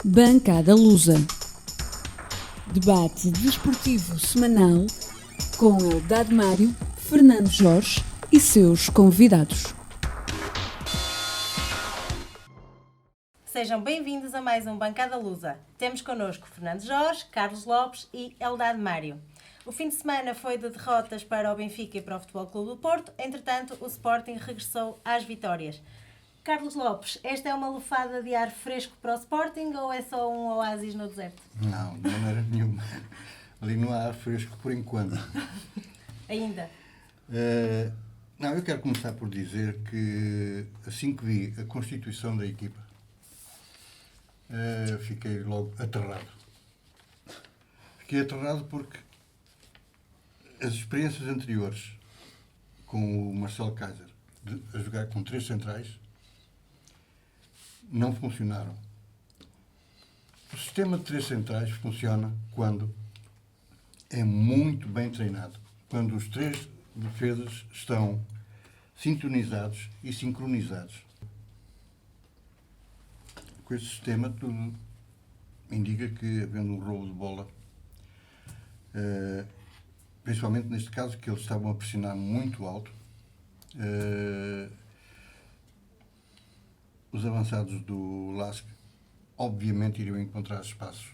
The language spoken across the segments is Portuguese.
Bancada Lusa. Debate desportivo semanal com Eldad Mário, Fernando Jorge e seus convidados. Sejam bem-vindos a mais um Bancada Lusa. Temos connosco Fernando Jorge, Carlos Lopes e Eldad Mário. O fim de semana foi de derrotas para o Benfica e para o Futebol Clube do Porto. Entretanto, o Sporting regressou às vitórias. Carlos Lopes, esta é uma lufada de ar fresco para o Sporting ou é só um oásis no deserto? Não, de maneira nenhuma. Ali não há ar fresco por enquanto. Ainda? Não, eu quero começar por dizer que assim que vi a constituição da equipa, fiquei logo aterrado. Fiquei aterrado porque as experiências anteriores com o Marcelo Kaiser a jogar com 3 centrais não funcionaram. O sistema de 3 centrais funciona quando é muito bem treinado, quando os 3 defesas estão sintonizados e sincronizados. Com esse sistema, tudo indica que, havendo um roubo de bola, principalmente neste caso, que eles estavam a pressionar muito alto, os avançados do LASK obviamente iriam encontrar espaços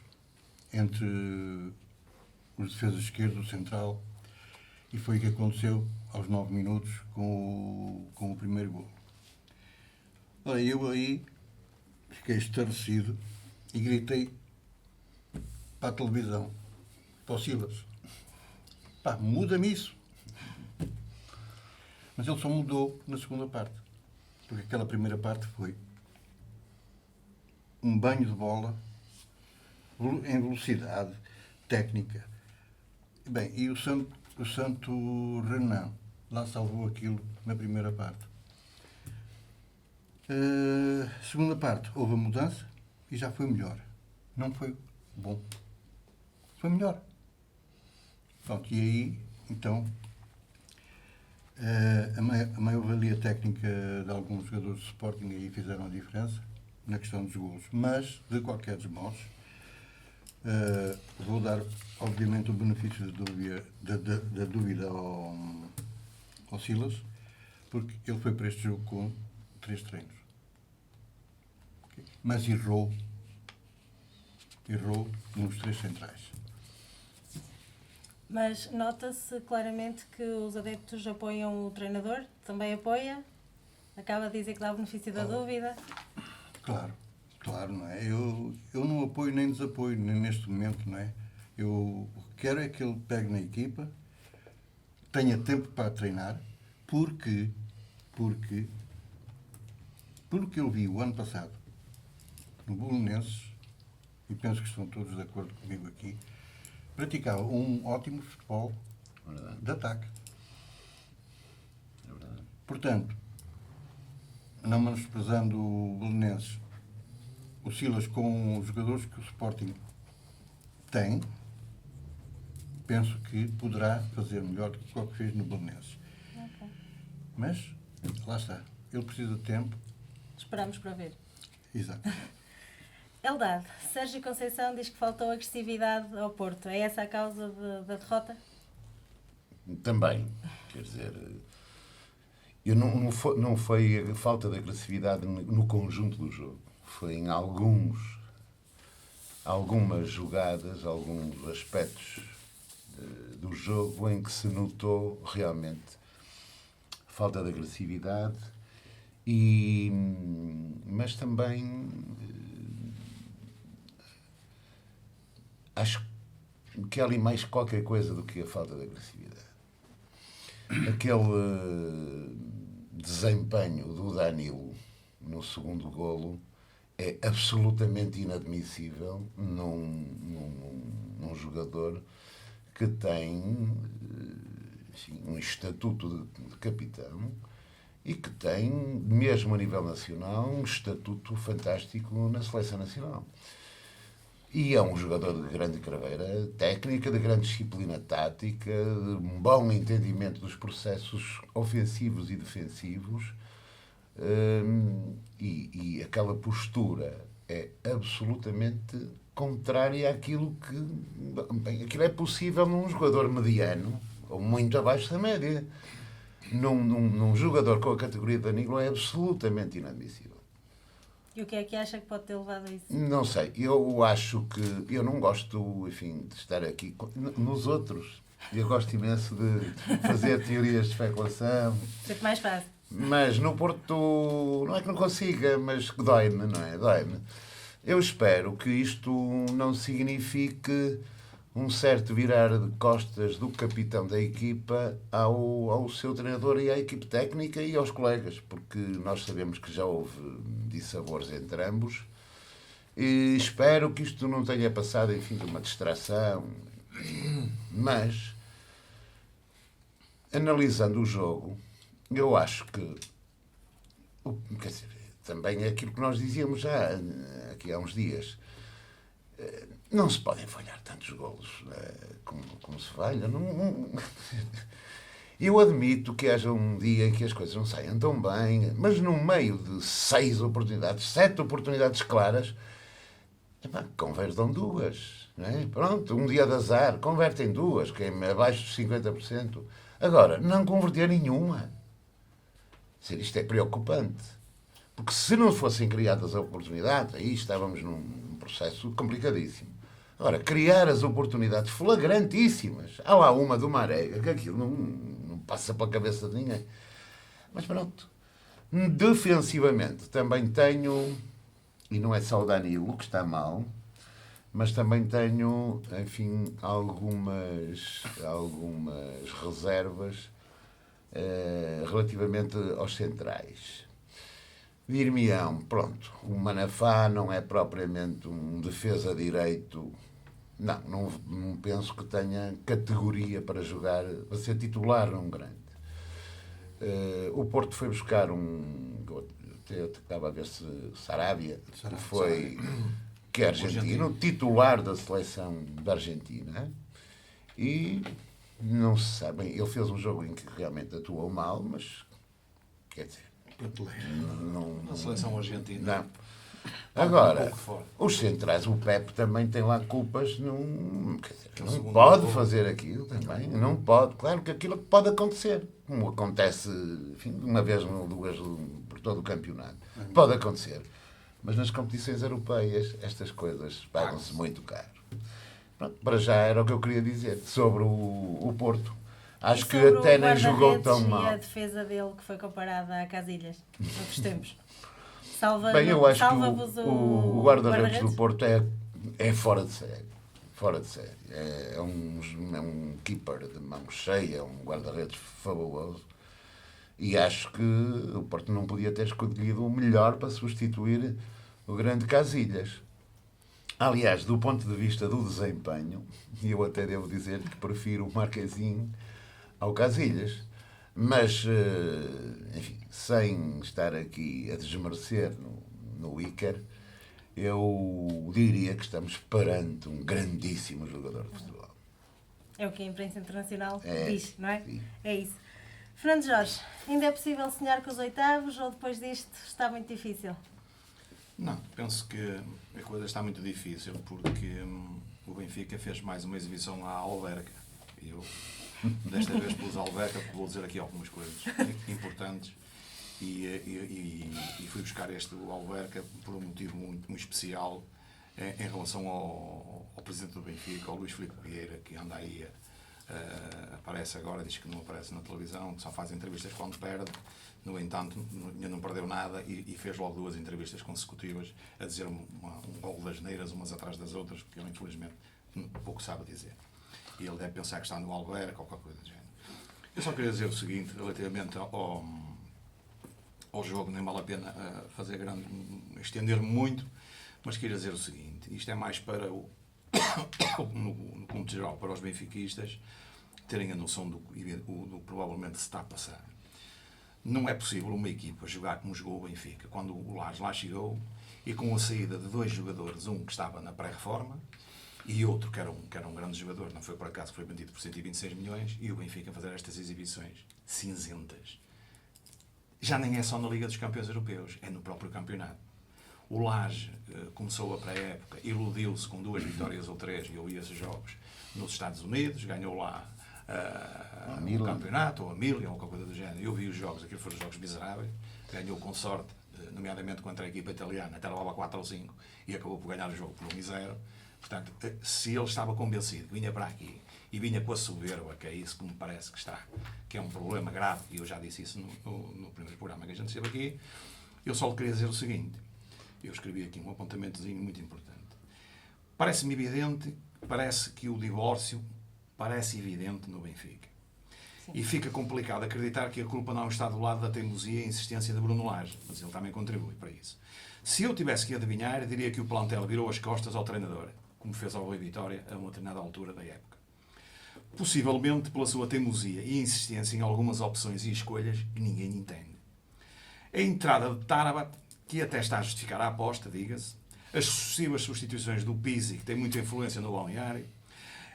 entre os defesas esquerdos, o central, e foi o que aconteceu aos 9 minutos com o primeiro golo. Ora, eu aí fiquei estarrecido e gritei para a televisão, para o Silas: pá, muda-me isso. Mas ele só mudou na segunda parte, porque aquela primeira parte foi um banho de bola em velocidade, técnica. Bem, e o Santo Renan lá salvou aquilo na primeira parte. Segunda parte, houve a mudança e já foi melhor. Não foi bom. Foi melhor. Pronto, e aí, então, a maior-valia técnica de alguns jogadores de Sporting aí fizeram a diferença na questão dos golos. Mas, de qualquer dos modos, vou dar, obviamente, o benefício da dúvida ao Silas, porque ele foi para este jogo com 3 treinos. Okay? Mas errou nos 3 centrais. Mas nota-se claramente que os adeptos apoiam o treinador, também apoia, acaba de dizer que dá o benefício da dúvida. Claro, não é? Eu não apoio nem desapoio neste momento, não é? Eu o que quero é que ele pegue na equipa, tenha tempo para treinar, porque eu vi o ano passado no Belenenses, e penso que estão todos de acordo comigo aqui, praticava um ótimo futebol de ataque. É verdade. Portanto, não menosprezando o Belenenses, o Silas, com os jogadores que o Sporting tem, penso que poderá fazer melhor do que o que fez no Belenenses. Okay. Mas, lá está, ele precisa de tempo. Esperamos para ver. Exato. Eldad, Sérgio Conceição diz que faltou agressividade ao Porto. É essa a causa da derrota? Também, quer dizer, não foi a falta de agressividade no conjunto do jogo. Foi em algumas jogadas, alguns aspectos do jogo em que se notou realmente falta de agressividade, mas também acho que há ali mais qualquer coisa do que a falta de agressividade. Aquele desempenho do Danilo no segundo golo é absolutamente inadmissível num jogador que tem, enfim, um estatuto de capitão e que tem, mesmo a nível nacional, um estatuto fantástico na seleção nacional. E é um jogador de grande carreira técnica, de grande disciplina tática, de um bom entendimento dos processos ofensivos e defensivos, e aquela postura é absolutamente contrária àquilo que... Bem, aquilo é possível num jogador mediano, ou muito abaixo da média. Num jogador com a categoria de Danilo é absolutamente inadmissível. E o que é que acha que pode ter levado a isso? Não sei, eu acho que... Eu não gosto, enfim, de estar aqui nos outros. Eu gosto imenso de fazer teorias de especulação. Sempre mais fácil. Mas no Porto, não é que não consiga, mas que dói-me, não é? Dói-me. Eu espero que isto não signifique um certo virar de costas do capitão da equipa ao seu treinador e à equipe técnica e aos colegas, porque nós sabemos que já houve dissabores entre ambos e espero que isto não tenha passado, enfim, de uma distração. Mas, analisando o jogo, eu acho que, quer dizer, também é aquilo que nós dizíamos já aqui há uns dias. Não se podem falhar tantos golos como se falha. Eu admito que haja um dia em que as coisas não saiam tão bem, mas no meio de 6 oportunidades, 7 oportunidades claras, convertam 2. Não é? Pronto, um dia de azar, convertem 2, que é abaixo dos 50%. Agora, não converter nenhuma. Isto é preocupante. Porque se não fossem criadas oportunidades, aí estávamos num processo complicadíssimo. Agora, criar as oportunidades flagrantíssimas. Há lá uma do Marega, que aquilo não passa pela cabeça de ninguém. Mas pronto. Defensivamente, também tenho, e não é só o Danilo que está mal, mas também tenho, enfim, algumas reservas relativamente aos centrais. Dir-me-ão, pronto, o Manafá não é propriamente um defesa direito. Não penso que tenha categoria para jogar, para ser titular num grande. O Porto foi buscar eu estava a ver se Sarabia, que é argentino, titular da seleção da Argentina, e não se sabe, ele fez um jogo em que realmente atuou mal, mas quer dizer, na seleção argentina. Não. Agora, os centrais, o Pepe também tem lá culpas, não pode fazer aquilo também, não pode. Claro que aquilo pode acontecer, como acontece, enfim, uma vez ou duas por todo o campeonato. Pode acontecer. Mas nas competições europeias estas coisas pagam-se muito caro. Pronto, para já era o que eu queria dizer sobre o Porto. Acho que até nem jogou tão mal. E a defesa dele que foi comparada a Casilhas, noutros tempos. Bem, eu acho que o guarda-redes do Porto é fora de série. Fora de série. É um keeper de mão cheia, é um guarda-redes fabuloso. E acho que o Porto não podia ter escolhido o melhor para substituir o grande Casillas. Aliás, do ponto de vista do desempenho, eu até devo dizer que prefiro o Marquezinho ao Casillas. Mas, enfim, sem estar aqui a desmerecer no Iker, eu diria que estamos perante um grandíssimo jogador de futebol. É o que a imprensa internacional diz, não é? Sim. É isso. Fernando Jorge, ainda é possível sonhar com os oitavos ou depois disto está muito difícil? Não, penso que a coisa está muito difícil porque o Benfica fez mais uma exibição à Alverca. Eu, desta vez pelos Alverca, vou dizer aqui algumas coisas importantes e fui buscar o Alverca por um motivo muito especial em relação ao presidente do Benfica, ao Luís Filipe Vieira, que anda aí, aparece agora, diz que não aparece na televisão, que só faz entrevistas quando perde. No entanto, ainda não perdeu nada e fez logo 2 entrevistas consecutivas a dizer um gol das neiras, umas atrás das outras, porque ele infelizmente pouco sabe dizer. E ele deve pensar que está no Alverca ou qualquer coisa do género. Eu só queria dizer o seguinte, relativamente ao jogo, nem vale a pena estender muito, mas queria dizer o seguinte, isto é mais para no ponto geral, para os benfiquistas terem a noção do que provavelmente se está a passar. Não é possível uma equipa jogar como jogou o Benfica, quando o Lars lá chegou, e com a saída de 2 jogadores, um que estava na pré-reforma, e outro que era um grande jogador, não foi por acaso que foi vendido por 126 milhões, e o Benfica fazer estas exibições cinzentas. Já nem é só na Liga dos Campeões Europeus, é no próprio campeonato. O Laje começou a pré-época, iludiu-se com 2 vitórias ou 3, e eu ia esses jogos nos Estados Unidos, ganhou lá o campeonato, ou a Milan, ou qualquer coisa do género. Eu vi os jogos, aquilo foram jogos miseráveis, ganhou com sorte, nomeadamente contra a equipa italiana, até levava 4 ou 5, e acabou por ganhar o jogo por 1-0. Portanto, se ele estava convencido, vinha para aqui, e vinha com a soberba, que é isso que me parece que está, que é um problema grave, e eu já disse isso no primeiro programa que a gente esteve aqui, eu só lhe queria dizer o seguinte, eu escrevi aqui um apontamentozinho muito importante. Parece-me evidente, parece que o divórcio parece evidente no Benfica. Sim. E fica complicado acreditar que a culpa não está do lado da teimosia e insistência de Bruno Lage, mas ele também contribui para isso. Se eu tivesse que adivinhar, diria que o plantel virou as costas ao treinador, como fez ao Rui Vitória a uma determinada altura da época. Possivelmente pela sua teimosia e insistência em algumas opções e escolhas que ninguém entende. A entrada de Tarabat, que até está a justificar a aposta, diga-se, as sucessivas substituições do Pizzi, que tem muita influência no balneário,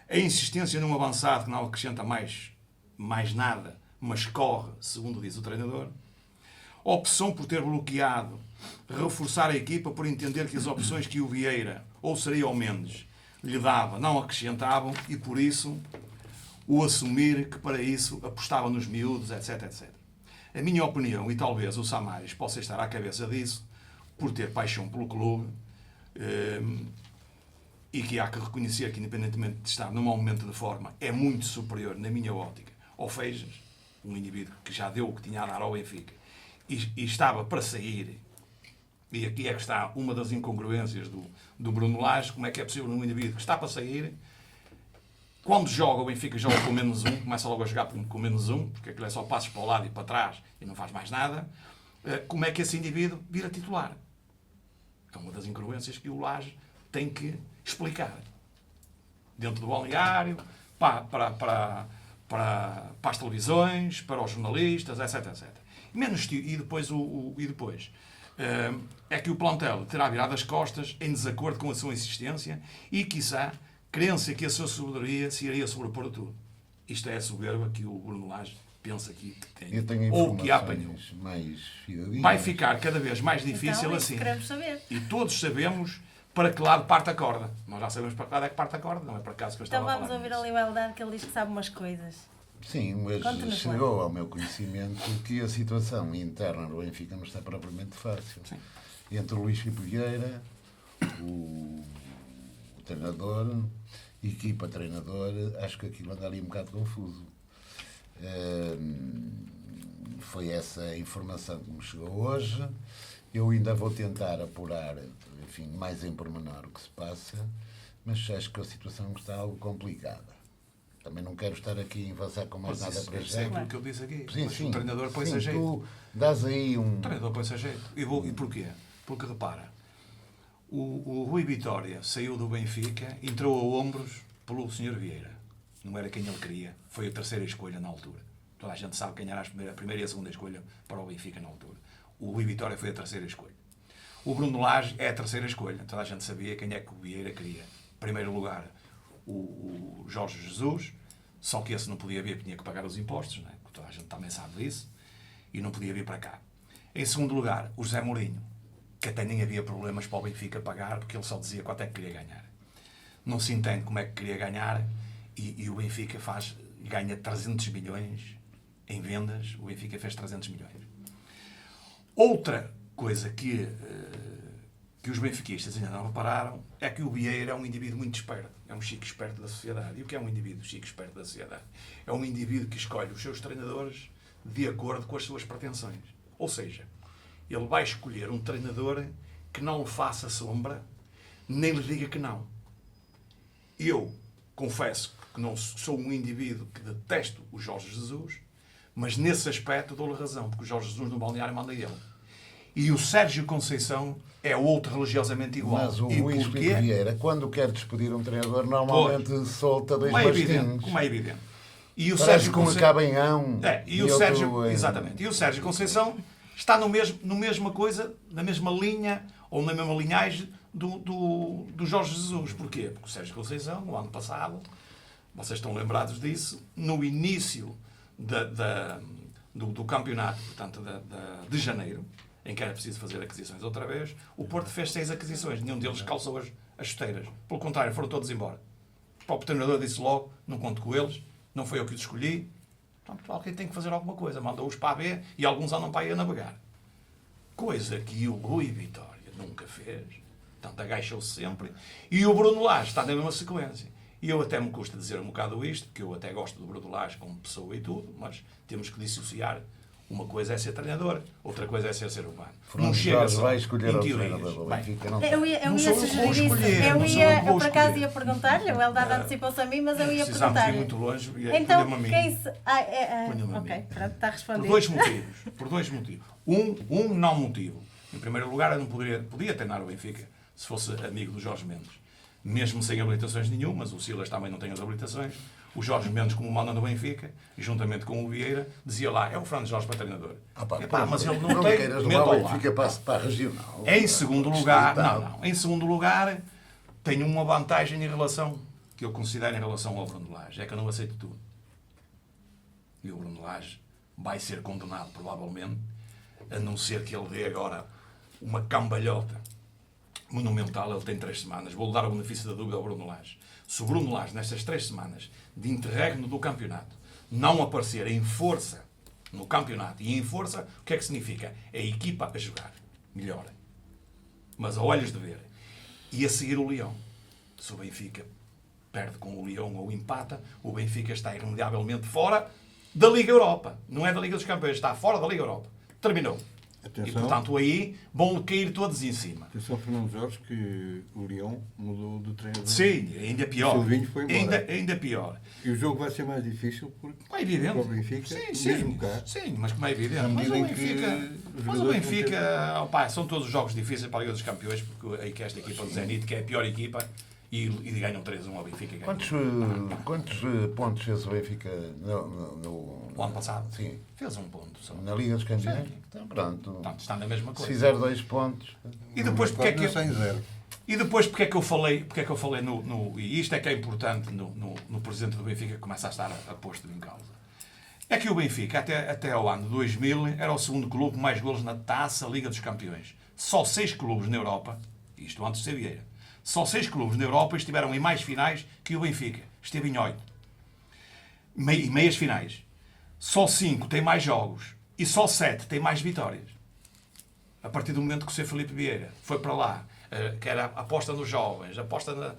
a insistência num avançado que não acrescenta mais nada, mas corre, segundo diz o treinador, a opção por ter bloqueado, reforçar a equipa por entender que as opções que o Vieira, ou seria o Mendes, lhe dava, não acrescentavam, e por isso o assumir que para isso apostava nos miúdos, etc, etc. A minha opinião, e talvez o Samaris possa estar à cabeça disso, por ter paixão pelo clube, e que há que reconhecer que, independentemente de estar num momento de forma, é muito superior, na minha ótica, ao Feijas, um indivíduo que já deu o que tinha a dar ao Benfica, e estava para sair, e aqui é que está uma das incongruências do Bruno Lage, como é que é possível um indivíduo que está para sair, quando joga o Benfica joga com -1, começa logo a jogar com -1, porque aquilo é só passos para o lado e para trás e não faz mais nada, como é que esse indivíduo vira titular? É uma das incongruências que o Lage tem que explicar. Dentro do balneário, para as televisões, para os jornalistas, etc, etc. E depois é que o plantel terá virado as costas em desacordo com a sua insistência e, quiçá, crença que a sua sabedoria se iria sobrepor a tudo. Isto é a soberba que o Bruno Lage pensa que tem, ou que a apanhou. Mais fidedignas. Vai ficar cada vez mais difícil então, assim. Queremos saber. E todos sabemos para que lado parte a corda. Nós já sabemos para que lado é que parte a corda, não é para acaso que eu Então estava a vamos falar ouvir disso. a liberdade que ele diz que sabe umas coisas. Sim, mas Conte-nos chegou ao meu conhecimento que a situação interna do Benfica não está propriamente fácil. Sim. Entre o Luís Filipe Vieira, o treinador, equipa treinador, acho que aquilo anda ali um bocado confuso. Foi essa a informação que me chegou hoje. Eu ainda vou tentar apurar, enfim, mais em pormenor o que se passa, mas acho que a situação está algo complicada. Também não quero estar aqui a avançar com mais nada para já. É aquilo que eu disse aqui. Sim, Mas sim. o treinador põe-se a Sim, jeito. tu dás aí um... O treinador põe-se a jeito. E porquê? Porque, repara, o Rui Vitória saiu do Benfica, entrou a ombros pelo Sr. Vieira. Não era quem ele queria. Foi a terceira escolha na altura. Toda a gente sabe quem era a primeira e a segunda escolha para o Benfica na altura. O Rui Vitória foi a terceira escolha. O Bruno Lage é a terceira escolha. Toda a gente sabia quem é que o Vieira queria. Em primeiro lugar, o Jorge Jesus, só que esse não podia vir porque tinha que pagar os impostos, não é? Toda a gente também sabe disso, e não podia vir para cá. Em segundo lugar, o José Mourinho, que até nem havia problemas para o Benfica pagar, porque ele só dizia quanto é que queria ganhar. Não se entende como é que queria ganhar, e o Benfica ganha 300 milhões em vendas, o Benfica fez 300 milhões. Outra coisa que os benfiquistas ainda não repararam é que o Vieira é um indivíduo muito esperto, é um chico esperto da sociedade. E o que é um indivíduo chico esperto da sociedade? É um indivíduo que escolhe os seus treinadores de acordo com as suas pretensões. Ou seja, ele vai escolher um treinador que não lhe faça sombra, nem lhe diga que não. Eu confesso que não sou um indivíduo que detesto o Jorge Jesus, mas nesse aspecto dou-lhe razão, porque o Jorge Jesus no balneário manda ele. E o Sérgio Conceição é outro religiosamente igual. Mas o Luís Filipe Vieira, quando quer despedir um treinador, normalmente solta dois bastinhos. Como é evidente. E o Parece Sérgio que um acaba em ão. Exatamente. E o Sérgio Conceição está na mesma coisa, na mesma linha, ou na mesma linhagem do Jorge Jesus. Porquê? Porque o Sérgio Conceição, no ano passado, vocês estão lembrados disso, no início do campeonato, portanto, de janeiro, em que era preciso fazer aquisições outra vez, o Porto fez 6 aquisições, nenhum deles calçou as chuteiras. Pelo contrário, foram todos embora. O próprio treinador disse logo, não conto com eles, não foi eu que os escolhi. Portanto, alguém tem que fazer alguma coisa. Mandou-os para a B e alguns andam para aí a navegar. Coisa que o Rui Vitória nunca fez. Portanto, agachou-se sempre. E o Bruno Lage está na mesma sequência. E eu até me custa dizer um bocado isto, porque eu até gosto do Bruno Lage como pessoa e tudo, mas temos que dissociar. Uma coisa é ser treinador, outra coisa é ser humano. Fernando Jorge vai escolher o treinador do Bem, Benfica, não Eu ia Não sou eu que vou sugerir isso. escolher, Eu não sou eu que vou por acaso escolher. ia perguntar-lhe, o Eldad antecipou-se a mim, mas eu ia precisamos perguntar. ir muito longe e Então, ponha-me a mim. quem se. Ponha-me a Ok, mim. pronto, está Por respondido. dois motivos. Por dois motivos. Um não motivo. Em primeiro lugar, eu não podia treinar o Benfica se fosse amigo do Jorge Mendes. Mesmo sem habilitações nenhumas, o Silas também não tem as habilitações. O Jorge Mendes, como manda no Benfica, juntamente com o Vieira, dizia lá, é o Fernando Jorge para treinador. Mas ele não tem, queiras meta levar o lá. Benfica para a regional. Em segundo lugar, Distrital. em segundo lugar, tenho uma vantagem em relação, que eu considero em relação ao Bruno Lage, é que eu não aceito tudo. E o Bruno Lage vai ser condenado, provavelmente, a não ser que ele dê agora uma cambalhota monumental. Ele tem 3 semanas. Vou dar o benefício da dúvida ao Bruno Lage. Se o Bruno Lage, nestas 3 semanas de interregno do campeonato, não aparecer em força no campeonato, e em força, o que é que significa? É a equipa a jogar melhor, mas a olhos de ver. E a seguir o Leão. Se o Benfica perde com o Leão ou empata, o Benfica está irremediavelmente fora da Liga Europa. Não é da Liga dos Campeões, está fora da Liga Europa. Terminou. Atenção. E, portanto, aí vão cair todos em cima. Atenção, Fernando Jorge, que o Leão mudou de treinador. Sim, ainda pior. O Silvinho foi embora. Ainda pior. E o jogo vai ser mais difícil porque É evidente. para o Benfica, Sim, mesmo cá. Sim, mas como é evidente. À Mas o medida em que Benfica, os mas o jogadores Benfica opá, são todos os jogos difíceis para a Liga dos Campeões, porque aí que esta equipa do Zenit, que é a pior equipa, e ganham 3-1 ao Benfica. e ganham. Quantos pontos fez o Benfica no O ano passado? Sim. Fez 1 ponto só. Na Liga dos Campeões? Sim. Então, pronto. Portanto, está na mesma Se coisa. fizer 2 pontos. E depois porque é que Quase não sem zero. E depois, porque é que eu falei e isto é que é importante no presidente do Benfica, que começa a estar a posto em causa. É que o Benfica, até ao ano 2000, era o segundo clube com mais golos na Taça Liga dos Campeões. Só 6 clubes na Europa, isto antes de ser Vieira, só 6 clubes na Europa estiveram em mais finais que o Benfica. Esteve em 8. E meias finais. Só 5 têm mais jogos. E só 7 têm mais vitórias. A partir do momento que o Sr. Filipe Vieira foi para lá, que era aposta nos jovens, aposta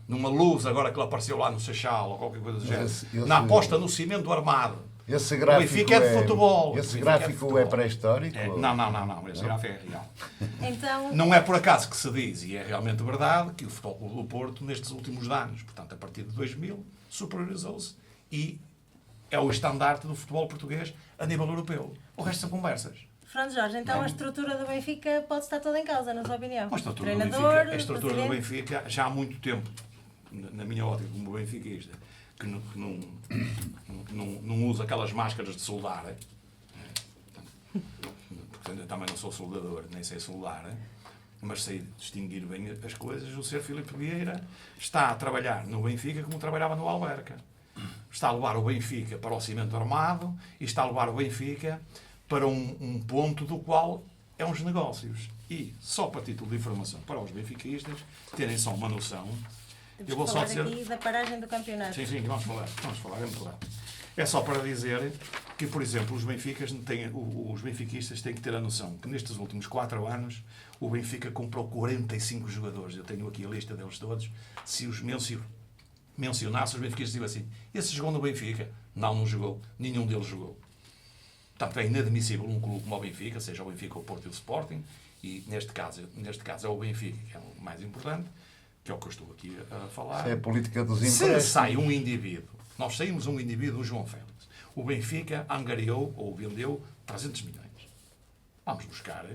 numa luz agora que ele apareceu lá no Seixal ou qualquer coisa do género, na aposta no cimento armado. Esse O gráfico Benfica é de futebol. Esse O Benfica gráfico de futebol. é pré-histórico? Não. Esse gráfico é real. Então, Não é por acaso que se diz, e é realmente verdade, que o Futebol Clube do Porto, nestes últimos anos, portanto, a partir de 2000, superiorizou-se e é o estandarte do futebol português a nível europeu. O resto são conversas. Fernando Jorge, então a estrutura do Benfica pode estar toda em causa, na sua opinião? A estrutura, do Treinador, Benfica, a estrutura do presidente? Benfica, já há muito tempo, na minha ótica como benfiquista, que não usa aquelas máscaras de soldar, porque eu também não sou soldador, nem sei soldar, mas sei distinguir bem as coisas. O Sr. Filipe Vieira está a trabalhar no Benfica como trabalhava no Alverca. Está a levar o Benfica para o cimento armado e está a levar o Benfica para um ponto do qual é uns negócios. E, só para título de informação para os benfiquistas, terem só uma noção, Temos eu vou que só falar dizer... aqui da paragem do campeonato. Sim, vamos falar, é muito rápido. É só para dizer que, por exemplo, os benfiquistas têm que ter a noção que nestes últimos 4 anos o Benfica comprou 45 jogadores. Eu tenho aqui a lista deles todos. Se os mencionasse, os benfiquistas diziam assim: esse jogou no Benfica? Não jogou. Nenhum deles jogou. Portanto, é inadmissível um clube como o Benfica, seja o Benfica, o Porto e o Sporting, e neste caso é o Benfica que é o mais importante, que é o que eu estou aqui a falar. É a política dos Se empréstimos. sai um indivíduo, nós saímos um indivíduo, o João Félix, o Benfica angariou ou vendeu 300 milhões. Vamos buscar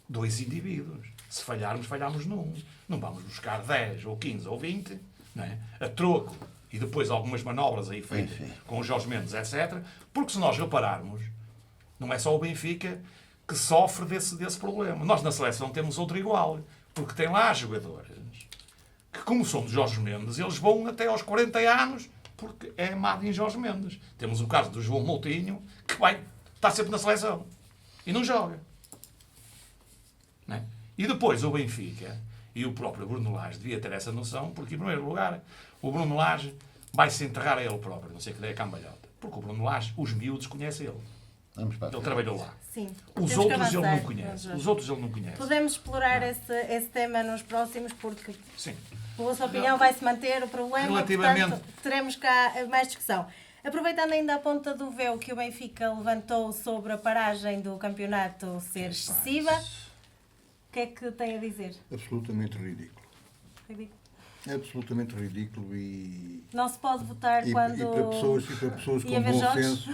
2 indivíduos. Se falhamos num. Não vamos buscar 10 ou 15 ou 20, não é? A troco, e depois algumas manobras aí feitas com o Jorge Mendes, etc. Porque se nós repararmos, não é só o Benfica que sofre desse problema. Nós na seleção temos outro igual, porque tem lá jogadores que, como são de Jorge Mendes, eles vão até aos 40 anos porque é amado em Jorge Mendes. Temos o caso do João Moutinho, que está sempre na seleção. E não joga. Não é? E depois o Benfica e o próprio Bruno Lage devia ter essa noção, porque, em primeiro lugar, o Bruno Lage vai-se enterrar a ele próprio, não sei que daí é cambalhota. Porque o Bruno Lage, os miúdos conhecem ele. Ele trabalhou lá. Sim. Os Temos que outros ele avançar. não conhece. Os outros ele não conhece. Podemos explorar esse tema nos próximos, porque Sim. a vossa opinião vai se manter, o problema, Relativamente- portanto, teremos cá mais discussão. Aproveitando ainda a ponta do véu que o Benfica levantou sobre a paragem do campeonato ser excessiva, o que é que tem a dizer? Absolutamente ridículo. É absolutamente ridículo e Não se pode votar quando... e para pessoas e com haver bom jogos? senso.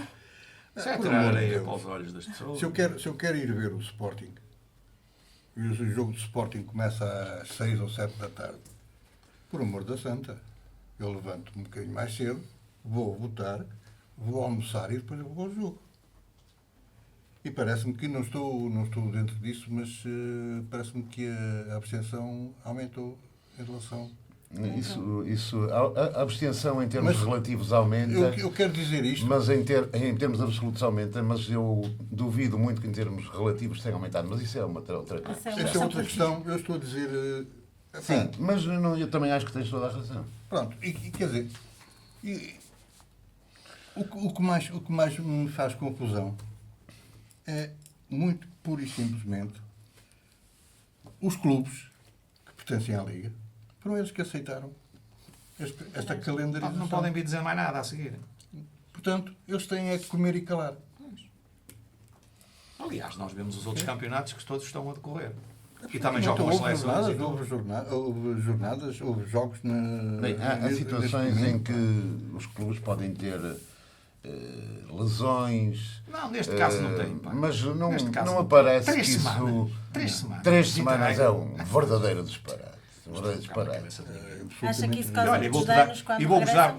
Isso é Por tirar amor de areia Deus. para os olhos das pessoas. Se eu quero ir ver o Sporting, e o jogo de Sporting começa às 6 ou 7 da tarde, por amor da santa, eu levanto-me um bocadinho mais cedo, vou votar, vou almoçar e depois eu vou ao jogo. E parece-me que não estou dentro disso, mas parece-me que a abstenção aumentou em relação... A abstenção em termos Mas relativos aumenta, Eu quero dizer isto, mas em termos absolutos aumenta, mas eu duvido muito que em termos relativos tenha aumentado. Mas isso é uma outra questão. Isso é essa é outra questão, eu estou a dizer... Sim, mas eu também acho que tens toda a razão. Pronto, e quer dizer, o que mais me faz confusão é muito pura e simplesmente os clubes que pertencem à Liga, foram eles que aceitaram esta calendarização. Não podem vir dizer mais nada a seguir. Portanto, eles têm é que comer e calar. Aliás, nós vemos os outros campeonatos que todos estão a decorrer. E também jogam as Houve seleções. jornadas, houve jogos Bem, há situações em que os clubes podem ter lesões. Não, neste caso não tem. Pá. Mas não, Neste caso não não aparece tem. que isso. 3 semanas. 3 semanas é um verdadeiro disparate. Acha que isso E causa olha, muitos danos quando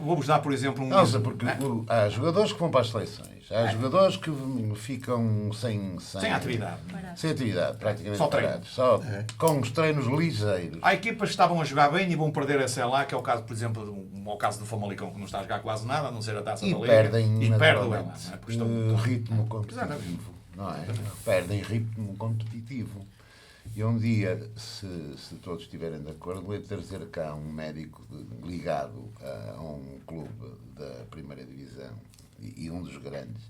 vou-vos dar, por exemplo, um Causa, exemplo. porque há jogadores que vão para as seleções, há jogadores que ficam sem atividade. sem atividade, praticamente Só treino. parados, só com os treinos ligeiros. Há equipas que estavam a jogar bem e vão perder a sei lá, que é o caso, por exemplo, o caso do Famalicão, que não está a jogar quase nada, a não ser a taça E da Liga. perdem E perdem naturalmente, não é? Porque estão- ritmo competitivo, não é? Perdem ritmo competitivo. E um dia, se todos estiverem de acordo, vou trazer cá um médico ligado a um clube da primeira divisão e um dos grandes,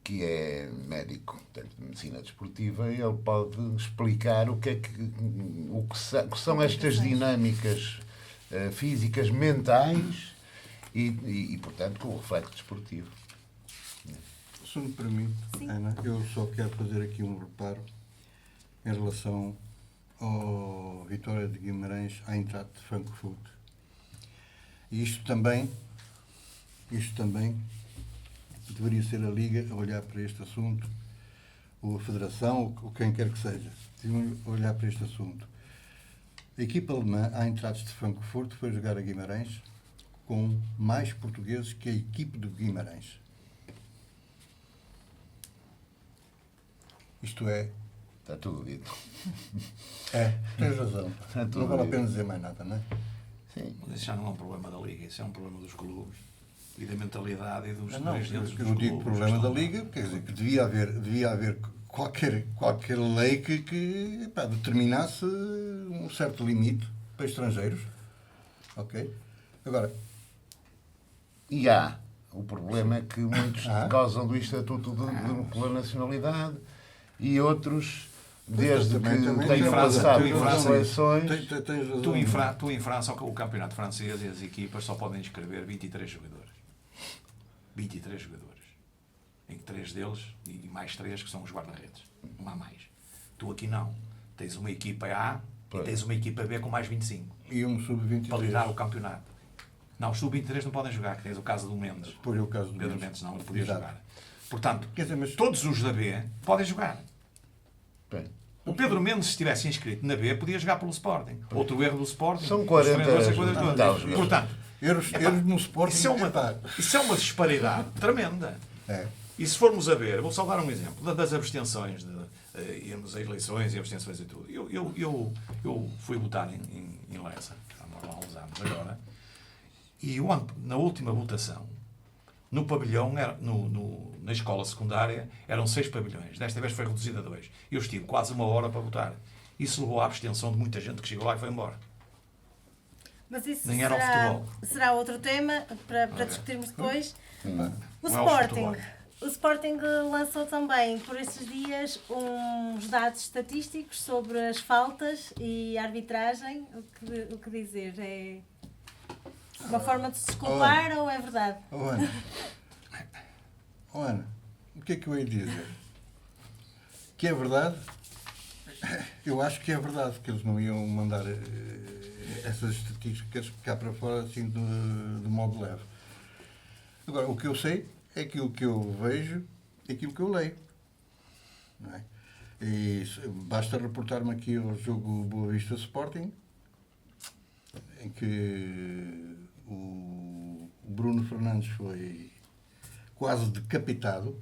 que é médico, portanto, de medicina desportiva, e ele pode explicar o que são estas dinâmicas físicas, mentais e, portanto, com o reflexo desportivo. Se me permite, Ana, eu só quero fazer aqui um reparo em relação ao Vitória de Guimarães à Eintracht de Frankfurt. E isto também deveria ser a Liga a olhar para este assunto, ou a Federação, ou quem quer que seja, deviam olhar para este assunto. A equipa alemã, a Eintracht de Frankfurt, foi jogar a Guimarães com mais portugueses que a equipe do Guimarães. Isto é... Está tudo dito. Tens razão. tudo Não vale a dito. pena dizer mais nada, não é? Sim. Mas isso já não é um problema da Liga, isso é um problema dos clubes e da mentalidade e dos Não, dirigentes dos eu não digo clubes. problema da Liga, quer dizer, que devia haver qualquer lei que determinasse um certo limite para estrangeiros. Ok? Agora, E há. O problema é que muitos gozam do Estatuto de Nacionalidade e outros, desde também que tem tenham razão, passado tem pelas razão. seleções. tens razão. Tu em França, o campeonato francês e as equipas só podem inscrever 23 jogadores. 23 jogadores. Em que 3 deles, e mais 3 que são os guarda-redes. Não há mais. Tu aqui não. Tens uma equipa A e tens uma equipa B com mais 25. E um sub-23. Para liderar o campeonato. Não, os sub-23 não podem jogar, que tens o caso do Mendes. Por o caso do Pedro Mendes não, ele podia Exato. jogar. Portanto, Quer dizer, mas- todos os da B podem jogar. Bem, O Pedro Mendes, se estivesse inscrito na B, podia jogar pelo Sporting. Outro erro do Sporting. São Os 40 treinadores, as coisas não, todas. não, Portanto, Erros no Sporting. isso é uma disparidade tremenda. É. E se formos a ver, vou só dar um exemplo das abstenções, irmos a eleições e abstenções e tudo. Eu fui votar em Lessa, há uns anos agora, e na última votação, No pavilhão, na escola secundária, eram 6 pavilhões. Desta vez foi reduzido a 2. Eu estive quase 1 hora para votar. Isso levou à abstenção de muita gente que chegou lá e foi embora. Mas isso Nem era o futebol. será outro tema para discutirmos depois. O Não é o Sporting. futebol. O Sporting lançou também, por estes dias, uns dados estatísticos sobre as faltas e a arbitragem. O que dizer? É uma forma de se desculpar ou é verdade? Ana, o que é que eu ia dizer? Que é verdade? Eu acho que é verdade, que eles não iam mandar essas estatísticas cá para fora assim de modo leve. Agora, o que eu sei é aquilo que eu vejo e aquilo que eu leio. Não é? E basta reportar-me aqui ao jogo Boa Vista Sporting, em que o Bruno Fernandes foi quase decapitado.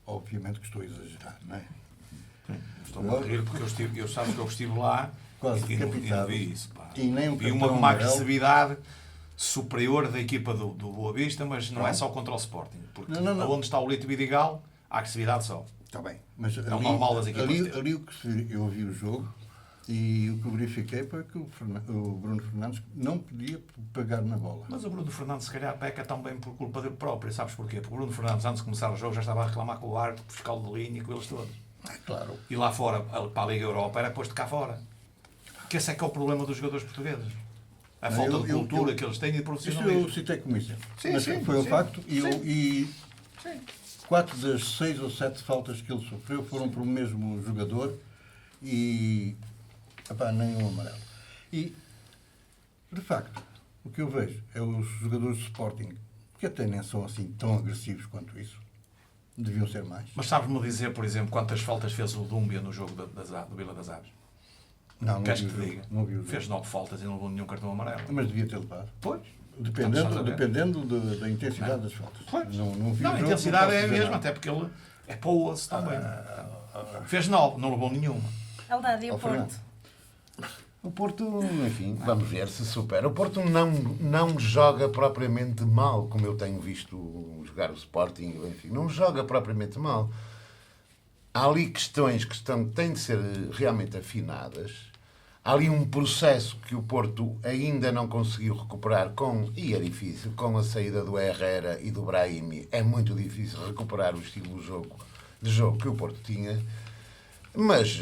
Obviamente que estou a exagerar, não é? Estou-me a rir porque eu sabes que eu estive lá Quase e não decapitado. vi isso. Pá. E nem um Vi uma cartão amarelo. agressividade superior da equipa do Boa Vista, mas não é só contra o Sporting. Porque Não. onde está o Lito Vidigal, há agressividade só. Está bem, mas É o normal das equipas ter. ali o que eu vi o jogo e o que verifiquei foi que o Bruno Fernandes não podia pegar na bola. Mas o Bruno Fernandes, se calhar, peca também por culpa dele próprio. Sabes porquê? Porque o Bruno Fernandes, antes de começar o jogo, já estava a reclamar com o árbitro, com o fiscal de linha e com eles todos. Claro. E lá fora, para a Liga Europa, era posto cá fora. Que esse é que é o problema dos jogadores portugueses. A falta de cultura que eles têm e de Isto profissionalismo. eu citei como exemplo. Sim, Mas sim, foi um sim. facto e Sim. 4 das 6 ou 7 faltas que ele sofreu foram para o mesmo jogador e nenhum amarelo. E, de facto, o que eu vejo é os jogadores de Sporting, que até nem são assim tão agressivos quanto isso, deviam ser mais. Mas sabes-me dizer, por exemplo, quantas faltas fez o Dúmbia no jogo do Vila das Aves? Não Queres vi que o te jogo, diga? não vi o jogo. Fez 9 faltas e não levou nenhum cartão amarelo. Mas devia ter levado. Pois. Dependendo da intensidade das faltas. Pois. Não vi Não, o a jogo, intensidade não é a posso dizer mesma, nada. até porque ele é para o osso também. Fez 9, não levou nenhuma. Eldade, e o Ao Fernando. Porto? O Porto, enfim, vamos ver se supera. O Porto não joga propriamente mal, como eu tenho visto jogar o Sporting, enfim, não joga propriamente mal. Há ali questões que têm de ser realmente afinadas. Há ali um processo que o Porto ainda não conseguiu recuperar e é difícil, com a saída do Herrera e do Brahimi, é muito difícil recuperar o estilo de jogo que o Porto tinha. Mas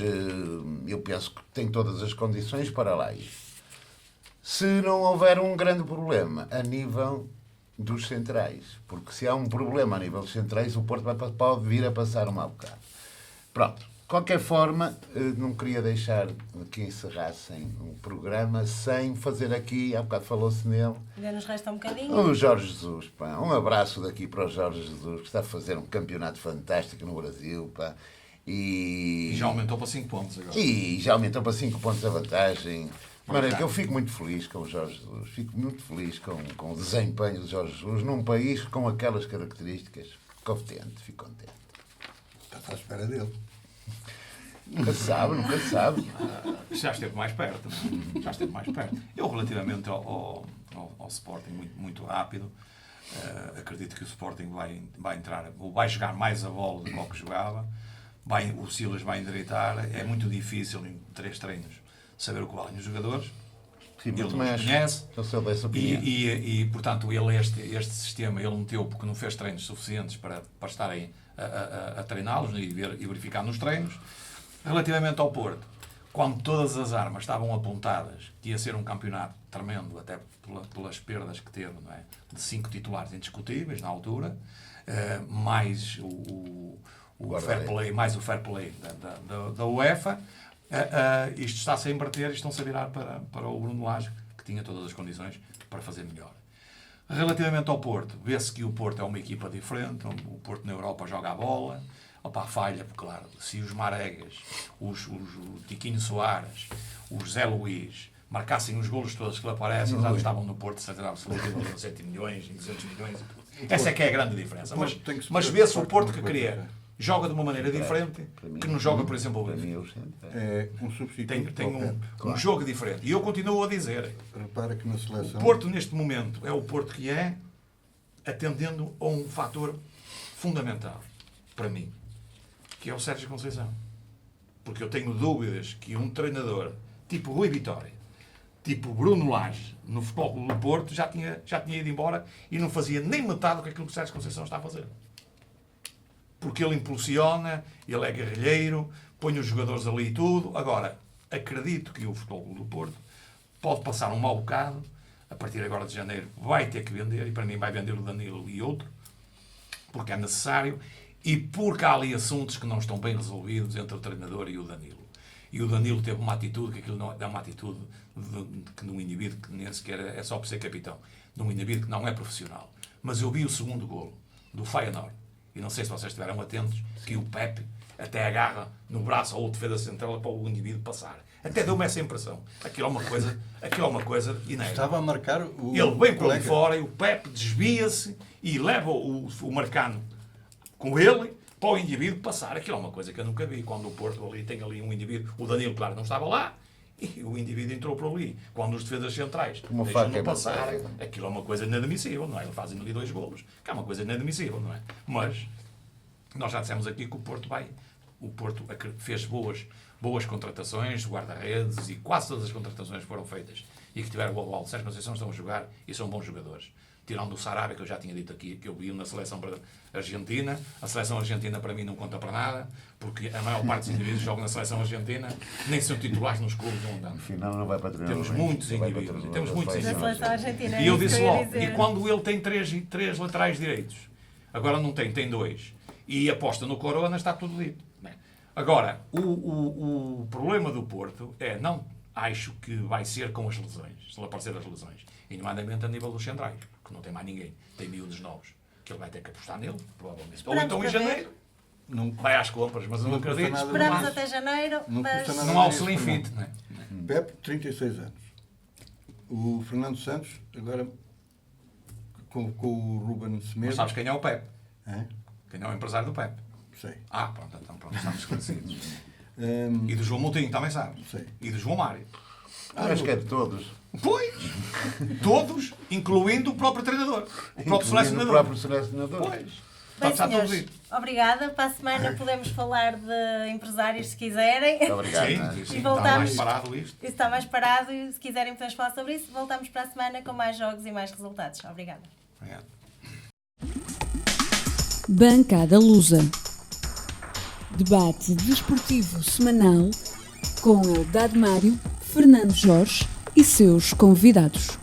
eu penso que tem todas as condições para lá ir. Se não houver um grande problema a nível dos centrais, porque se há um problema a nível dos centrais, o Porto pode vir a passar um mau bocado. Pronto. De qualquer forma, não queria deixar que encerrassem o programa sem fazer aqui, há bocado falou-se nele, Ainda nos resta um bocadinho. o Jorge Jesus. Pá. Um abraço daqui para o Jorge Jesus, que está a fazer um campeonato fantástico no Brasil. Pá. E já aumentou para 5 pontos agora. E já aumentou para 5 pontos a vantagem. Mano, eu fico muito feliz com o Jorge Jesus. Fico muito feliz com o desempenho do Jorge Jesus num país com aquelas características. Contente, fico contente. Está à espera dele. Nunca se sabe. Já esteve mais perto. Já esteve mais perto. Eu, relativamente ao Sporting, muito rápido, acredito que o Sporting vai entrar, ou vai jogar mais a bola do que jogava. O Silas vai endireitar. É muito difícil em 3 treinos saber o que valem os jogadores. Sim, Ele muito não os mais. conhece. Eu sou dessa opinião. E, portanto, ele este sistema ele meteu porque não fez treinos suficientes para estarem a treiná-los e verificar nos treinos. Relativamente ao Porto, quando todas as armas estavam apontadas que ia ser um campeonato tremendo, até pelas perdas que teve, não é? De 5 titulares indiscutíveis na altura, mais o fair play da UEFA, isto está-se a inverter e estão-se a virar para o Bruno Lage, que tinha todas as condições para fazer melhor. Relativamente ao Porto, vê-se que o Porto é uma equipa diferente, o Porto na Europa joga a bola, falha, porque claro, se os Maregas, o Tiquinho Soares, o Zé Luís marcassem os golos todos que lhe aparecem, já estavam no Porto, certeza absoluta, em 7 milhões, em 200 milhões. Essa é que é a grande diferença. Mas vê-se o Porto que queria. Joga de uma maneira diferente, que não joga, por exemplo, o Benfica. É um substituto. Tem um jogo diferente. E eu continuo a dizer, Repara que na seleção... o Porto neste momento é o Porto que é, atendendo a um fator fundamental para mim, que é o Sérgio Conceição. Porque eu tenho dúvidas que um treinador tipo Rui Vitória, tipo Bruno Lage, no Futebol Clube do Porto, já tinha ido embora e não fazia nem metade do que aquilo que o Sérgio Conceição está a fazer. Porque ele impulsiona, ele é guerrilheiro, põe os jogadores ali e tudo. Agora, acredito que o Futebol Clube do Porto pode passar um mau bocado, a partir agora de janeiro vai ter que vender, e para mim vai vender o Danilo e outro, porque é necessário, e porque há ali assuntos que não estão bem resolvidos entre o treinador e o Danilo. E o Danilo teve uma atitude, que aquilo não é uma atitude de um indivíduo que nem sequer é só por ser capitão, de um indivíduo que não é profissional. Mas eu vi o segundo golo do Feyenoord, e não sei se vocês estiveram atentos, que o Pepe até agarra no braço ao defesa central para o indivíduo passar. Até deu-me essa impressão. Aquilo é uma coisa inédita. Estava a marcar o Ele vem por ali colega. fora e o Pepe desvia-se e leva o Marcano com ele para o indivíduo passar. Aquilo é uma coisa que eu nunca vi. Quando o Porto ali tem ali um indivíduo, o Danilo, claro, não estava lá, e o indivíduo entrou por ali. Quando os defesas centrais Uma deixam-no faca passar, passada. aquilo é uma coisa inadmissível, não é? Ele fazem ali 2 golos, que é uma coisa inadmissível, não é? Mas nós já dissemos aqui que o Porto fez boas contratações, guarda-redes, e quase todas as contratações foram feitas e que tiveram o aval. Sérgio Conceição estão a jogar e são bons jogadores. Tirando o Sarabia, que eu já tinha dito aqui, que eu vi na seleção argentina. A seleção argentina para mim não conta para nada, porque a maior parte dos indivíduos que jogam na seleção argentina nem são titulares nos clubes onde andam. Afinal, não vai para treinador. Temos muitos Não vai para indivíduos, treinador, temos muitos vai Da indivíduos. seleção argentina. E eu é isso disse que eu ia logo, dizer. e quando ele tem três laterais direitos, agora não tem 2, e aposta no Corona, está tudo dito. Agora, o problema do Porto é, não acho que vai ser com as lesões, se lhe aparecer as lesões, e nomeadamente a nível dos centrais, que não tem mais ninguém, tem miúdos novos, que ele vai ter que apostar nele, provavelmente. Ou Esperamos então em para ver. janeiro, Não, vai às compras, mas eu não Não custa acredito. nada. Esperamos Mas até janeiro, não mas custa nada. Não há o slim fit, não é? Pepe, 36 anos. O Fernando Santos, agora com o Ruben Mas Semedo. sabes quem é o Pepe? É? Quem é o empresário do Pepe? Sei. Ah, pronto, estamos esclarecidos. Hum, E do João Moutinho, também sabes? Sei. E do João Mário. Acho que é de todos. Pois! Todos, incluindo o próprio treinador. O próprio Incluindo selecionador. O próprio selecionador. Pois. Bem, Está tudo senhores, dito. obrigada. Para a semana podemos falar de empresários se quiserem. Muito obrigado. Sim, Nádia. sim, E está voltamos. mais parado isto. Isso está mais parado e se quiserem podemos falar sobre isso. Voltamos para a semana com mais jogos e mais resultados. Obrigada. Obrigado. Bancada Lusa. Debate desportivo semanal com Eldad Mário, Fernando Jorge e seus convidados.